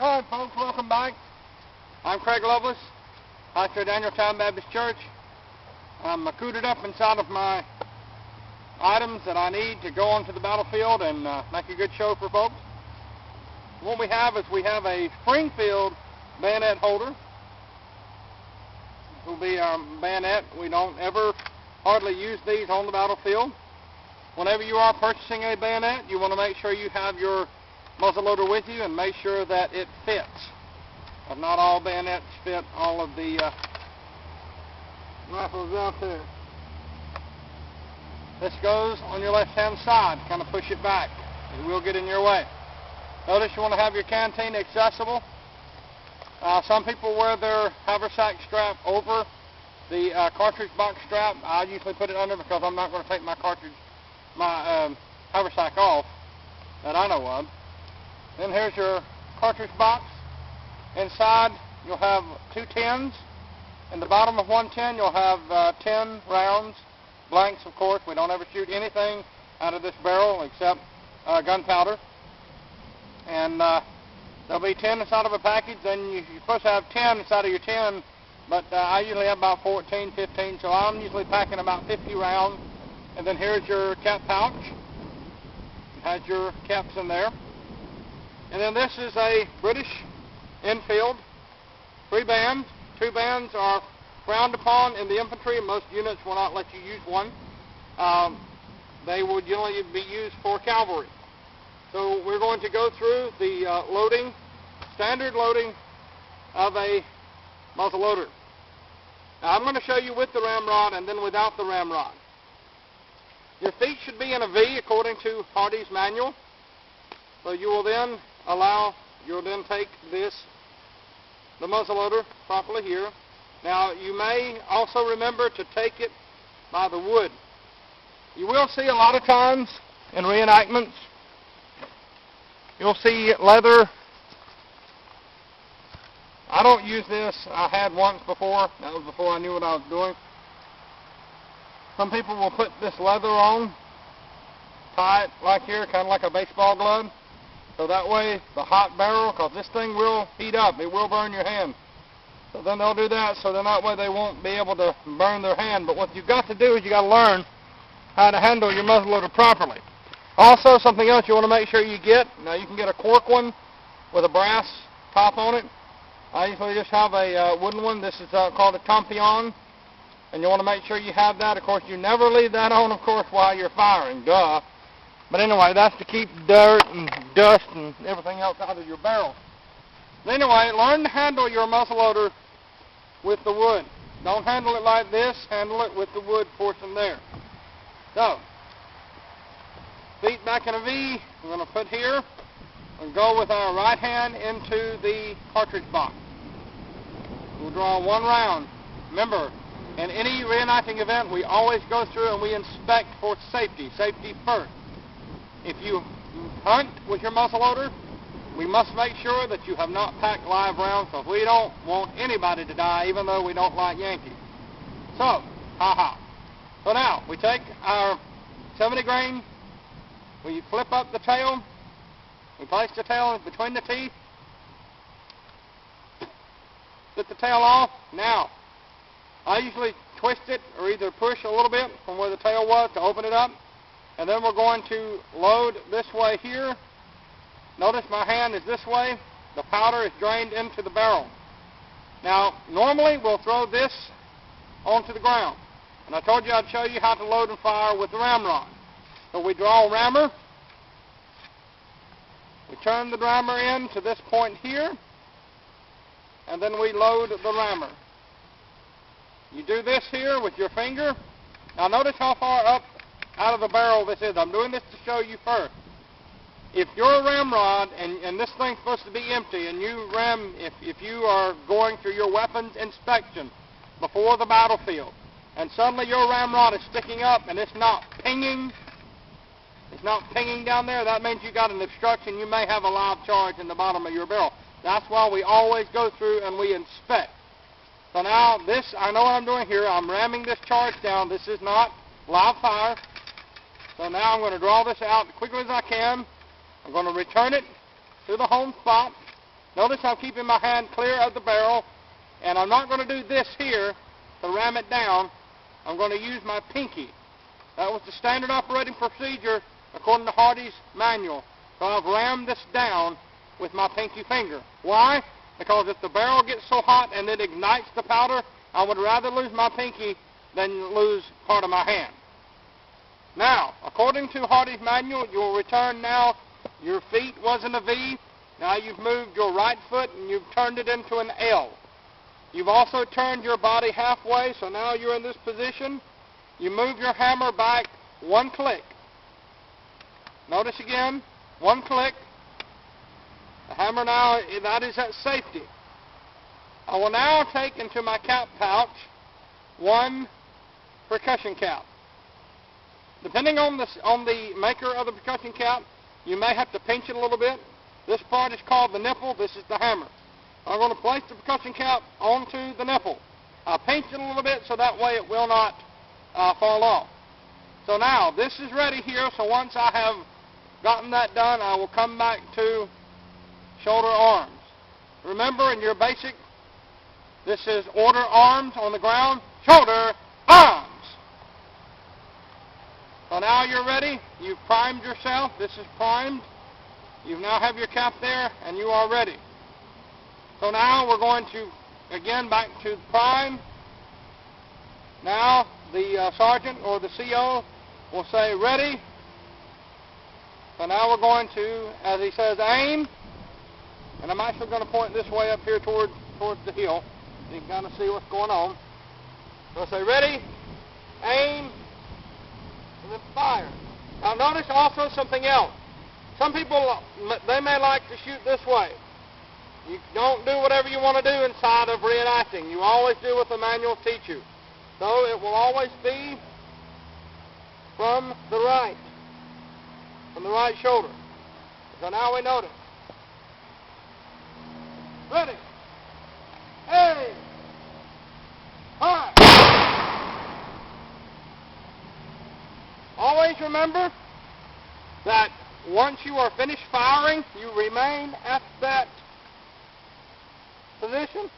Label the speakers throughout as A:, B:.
A: Alright folks, welcome back. I'm Craig Lovelace, pastor at Danieltown Baptist Church. I'm accoutered up inside of my items that I need to go onto the battlefield and make a good show for folks. What we have is a Springfield bayonet holder. This will be our bayonet. We don't ever hardly use these on the battlefield. Whenever you are purchasing a bayonet, you want to make sure you have your muzzleloader with you and make sure that it fits. But not all bayonets fit all of the rifles out there. This goes on your left-hand side. Kind of push it back. It will get in your way. Notice you want to have your canteen accessible. Some people wear their haversack strap over the cartridge box strap. I usually put it under because I'm not going to take my haversack off that I know of. Then here's your cartridge box. Inside you'll have 2 tins. In the bottom of one tin you'll have 10 rounds, blanks of course. We don't ever shoot anything out of this barrel except gunpowder. And there'll be 10 inside of a package. Then you're supposed to have 10 inside of your tin, but I usually have about 14, 15, so I'm usually packing about 50 rounds. And then here's your cap pouch. It has your caps in there. And then this is a British Enfield 3-band. 2 bands are frowned upon in the infantry, and most units will not let you use one. They would generally be used for cavalry. So we're going to go through the standard loading of a muzzleloader. Now I'm going to show you with the ramrod and then without the ramrod. Your feet should be in a V according to Hardy's manual. So you will then you'll then take the muzzleloader properly here. Now you may also remember to take it by the wood. You will see a lot of times in reenactments, you'll see leather. I don't use this. I had once before. That was before I knew what I was doing. Some people will put this leather on, tie it like here, kind of like a baseball glove. So that way the hot barrel, because this thing will heat up, it will burn your hand. So then they'll do that, so then that way they won't be able to burn their hand. But what you've got to do is you've got to learn how to handle your muzzleloader properly. Also, something else you want to make sure you get, now you can get a cork one with a brass top on it. I usually just have a wooden one. This is called a tompion, and you want to make sure you have that. Of course, you never leave that on, of course, while you're firing, duh. But anyway, that's to keep dirt and dust and everything else out of your barrel. But anyway, learn to handle your muzzleloader with the wood. Don't handle it like this. Handle it with the wood portion there. So, feet back in a V. We're going to put here and go with our right hand into the cartridge box. We'll draw 1 round. Remember, in any reenacting event, we always go through and we inspect for safety. Safety first. If you hunt with your muzzleloader, we must make sure that you have not packed live rounds, because we don't want anybody to die, even though we don't like Yankees. So, So now, we take our 70 grain, we flip up the tail, we place the tail between the teeth, get the tail off. Now, I usually twist it or either push a little bit from where the tail was to open it up. And then we're going to load this way here. Notice my hand is this way. The powder is drained into the barrel. Now, normally we'll throw this onto the ground. And I told you I'd show you how to load and fire with the ramrod. So we draw a rammer. We turn the rammer in to this point here. And then we load the rammer. You do this here with your finger. Now notice how far up out of the barrel this is. I'm doing this to show you first. If your ramrod, and this thing's supposed to be empty, and if you are going through your weapons inspection before the battlefield, and suddenly your ramrod is sticking up and it's not pinging down there, that means you got an obstruction. You may have a live charge in the bottom of your barrel. That's why we always go through and we inspect. So now this, I know what I'm doing here. I'm ramming this charge down. This is not live fire. So now I'm going to draw this out as quickly as I can. I'm going to return it to the home spot. Notice I'm keeping my hand clear of the barrel, and I'm not going to do this here to ram it down. I'm going to use my pinky. That was the standard operating procedure according to Hardy's manual. So I've rammed this down with my pinky finger. Why? Because if the barrel gets so hot and it ignites the powder, I would rather lose my pinky than lose part of my hand. Now, according to Hardy's manual, you'll return now. Your feet was in a V. Now you've moved your right foot and you've turned it into an L. You've also turned your body halfway, so now you're in this position. You move your hammer back one click. Notice again, one click. The hammer now, that is at safety. I will now take into my cap pouch one percussion cap. Depending on the maker of the percussion cap, you may have to pinch it a little bit. This part is called the nipple. This is the hammer. I'm going to place the percussion cap onto the nipple. I'll pinch it a little bit so that way it will not fall off. So now this is ready here. So once I have gotten that done, I will come back to shoulder arms. Remember, in your basic, this is order arms on the ground, shoulder arms. So now you're ready. You've primed yourself. This is primed. You now have your cap there, and you are ready. So now we're going to, again, back to prime. Now the sergeant or the CO will say, ready. So now we're going to, as he says, aim. And I'm actually going to point this way up here towards the hill. You can kind of see what's going on. So I'll say, ready, aim, and then fire. Now notice also something else. Some people, they may like to shoot this way. You don't do whatever you want to do inside of reenacting. You always do what the manuals teach you. So it will always be from the right shoulder. So now we notice. Ready, aim, fire. Always remember that once you are finished firing, you remain at that position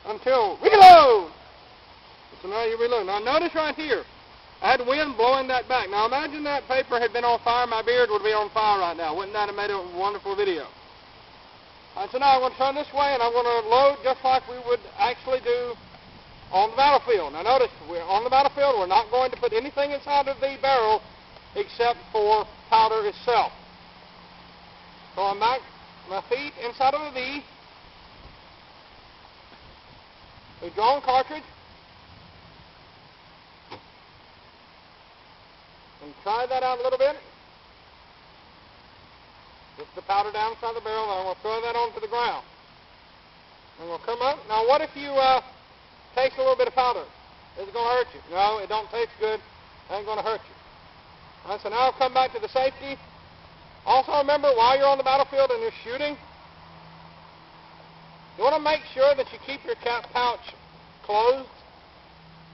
A: until reload. So now you reload. Now notice right here, I had wind blowing that back. Now imagine that paper had been on fire, my beard would be on fire right now. Wouldn't that have made a wonderful video? Alright, so now I'm going to turn this way and I'm going to load just like we would actually do on the battlefield. Now notice, we're on the battlefield, we're not going to put anything inside of the barrel except for powder itself. So I'm back, my feet inside of the V. We draw cartridge. And try that out a little bit. Get the powder down inside the barrel, and I'm going to throw that onto the ground. I'm going to come up. Now what if you taste a little bit of powder? Is it going to hurt you? No, it don't taste good. It ain't going to hurt you. All right, so now I'll come back to the safety. Also remember, while you're on the battlefield and you're shooting, you want to make sure that you keep your cap pouch closed,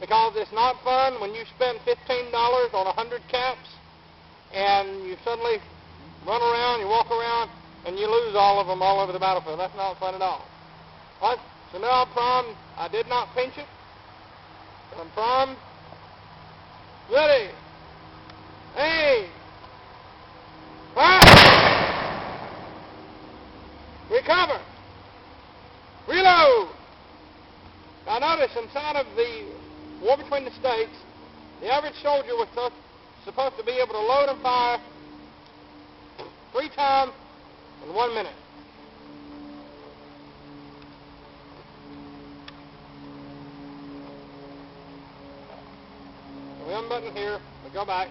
A: because it's not fun when you spend $15 on 100 caps and you suddenly run around, you walk around, and you lose all of them all over the battlefield. That's not fun at all. All right, so now I'm primed. I did not pinch it. I'm primed. Ready. Aim. Fire. Recover. Reload. Now notice, inside of the war between the states, the average soldier was supposed to be able to load and fire 3 times in 1 minute. So we unbutton here, we go back.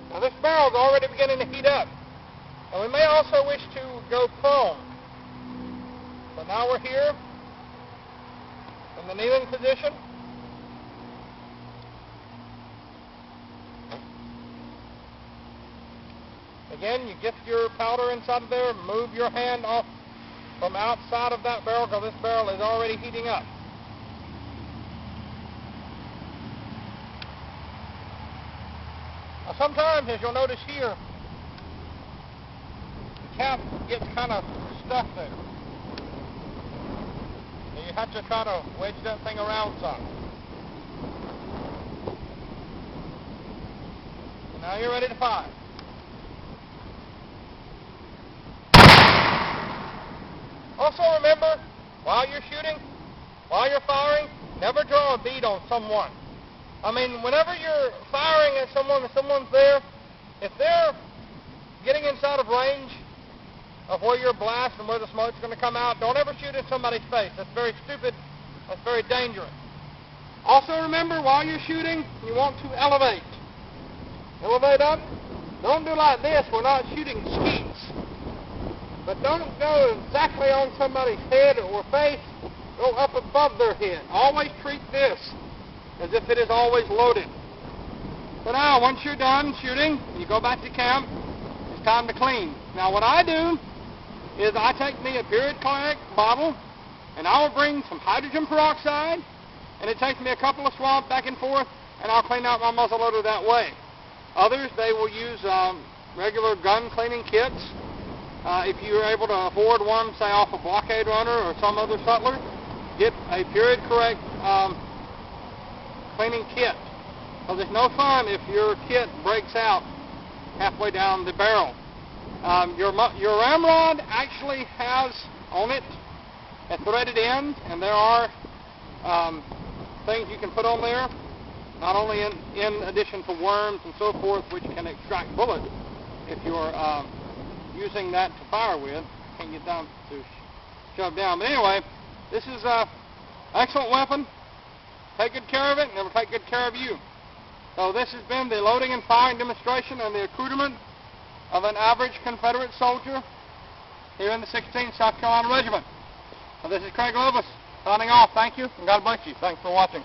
A: Now this barrel's already beginning to heat up. And we may also wish to go prone. So now we're here in the kneeling position. Again, you get your powder inside of there, move your hand off from outside of that barrel, because this barrel is already heating up. Now sometimes, as you'll notice here, the cap gets kind of stuck there. And you have to try to wedge that thing around some. And now you're ready to fire. Also remember, while you're shooting, while you're firing, never draw a bead on someone. I mean, whenever you're firing at someone and someone's there, if they're getting inside of range of where you're blast and where the smoke's going to come out, don't ever shoot in somebody's face. That's very stupid. That's very dangerous. Also remember, while you're shooting, you want to elevate. Elevate up. Don't do like this. We're not shooting skeets. But don't go exactly on somebody's head or face. Go up above their head. Always treat this as if it is always loaded. So now, once you're done shooting, you go back to camp, it's time to clean. Now what I do is I take me a period chloric bottle, and I will bring some hydrogen peroxide, and it takes me a couple of swabs back and forth, and I'll clean out my muzzleloader that way. Others, they will use regular gun cleaning kits. If you're able to afford one, say off a Blockade Runner or some other sutler, get a period correct cleaning kit. So there's no fun if your kit breaks out halfway down the barrel. Your ramrod actually has on it a threaded end, and there are things you can put on there, not only in addition to worms and so forth, which can extract bullets if you're using that to fire with. Can't get down to shove down. But anyway, this is an excellent weapon. Take good care of it, and it will take good care of you. So this has been the loading and firing demonstration and the accoutrement of an average Confederate soldier here in the 16th South Carolina Regiment. So this is Craig Lewis signing off. Thank you, and God bless you. Thanks for watching.